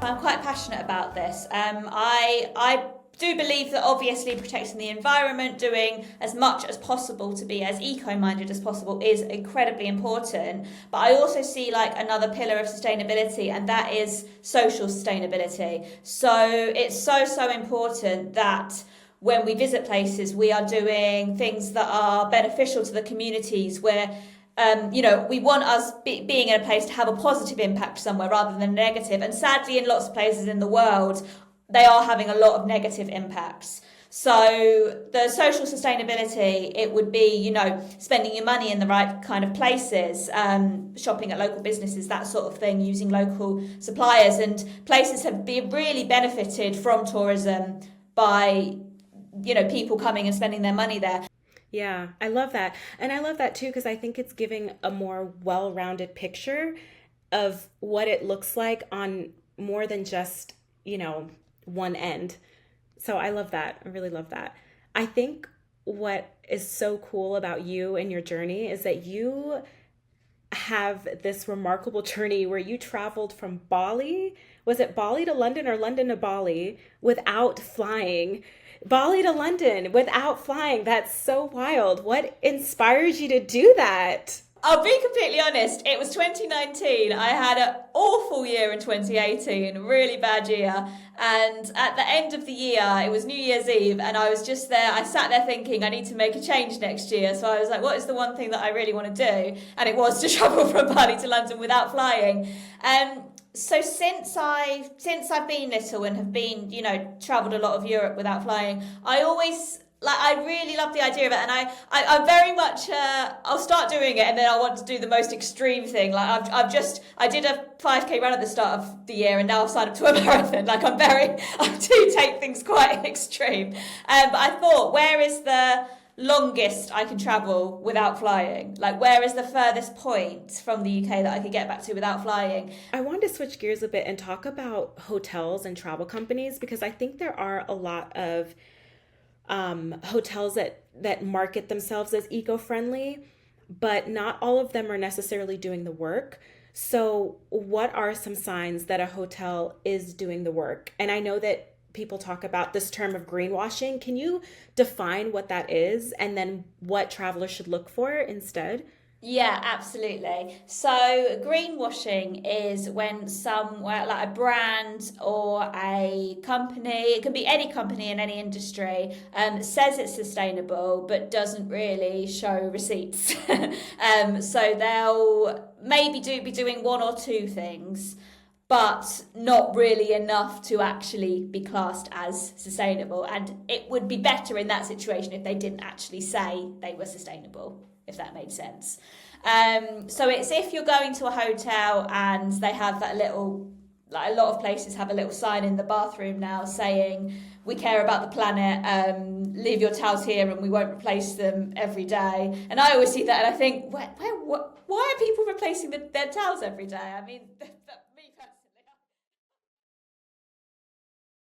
I'm quite passionate about this. I do believe that obviously protecting the environment, doing as much as possible to be as eco-minded as possible is incredibly important. But I also see like another pillar of sustainability, and that is social sustainability. So it's so important that when we visit places, we are doing things that are beneficial to the communities where we want us being in a place to have a positive impact somewhere rather than negative. And sadly, in lots of places in the world, they are having a lot of negative impacts. So the social sustainability, it would be, spending your money in the right kind of places, shopping at local businesses, that sort of thing, using local suppliers. And places have been really benefited from tourism by, people coming and spending their money there. Yeah, I love that. And I love that too, because I think it's giving a more well-rounded picture of what it looks like on more than just, one end. So I love that. I really love that. I think what is so cool about you and your journey is that you have this remarkable journey where you traveled from Bali. Was it Bali to London or London to Bali without flying? Bali to London without flying. That's so wild. What inspires you to do that? I'll be completely honest, it was 2019. I had an awful year in 2018, really bad year. And at the end of the year, it was New Year's Eve, and I was just there. I sat there thinking, I need to make a change next year. So I was like, what is the one thing that I really want to do? And it was to travel from Bali to London without flying. So since I've been little and have been, travelled a lot of Europe without flying, I really love the idea of it, and I very much I'll start doing it, and then I want to do the most extreme thing. Like I did a 5K run at the start of the year, and now I've signed up to a marathon. Like I do take things quite extreme. But I thought, where is the longest I can travel without flying? Like, where is the furthest point from the UK that I could get back to without flying? I wanted to switch gears a bit and talk about hotels and travel companies, because I think there are a lot of hotels that market themselves as eco-friendly, but not all of them are necessarily doing the work. So what are some signs that a hotel is doing the work? And I know that people talk about this term of greenwashing. Can you define what that is, and then what travelers should look for instead? Yeah, absolutely. So greenwashing is when somewhere like a brand or a company, it can be any company in any industry, says it's sustainable but doesn't really show receipts. So they'll maybe be doing one or two things, but not really enough to actually be classed as sustainable. And it would be better in that situation if they didn't actually say they were sustainable, if that made sense. So it's if you're going to a hotel and they have that little, like a lot of places have a little sign in the bathroom now saying, we care about the planet, leave your towels here and we won't replace them every day. And I always see that and I think, why are people replacing their towels every day? I mean,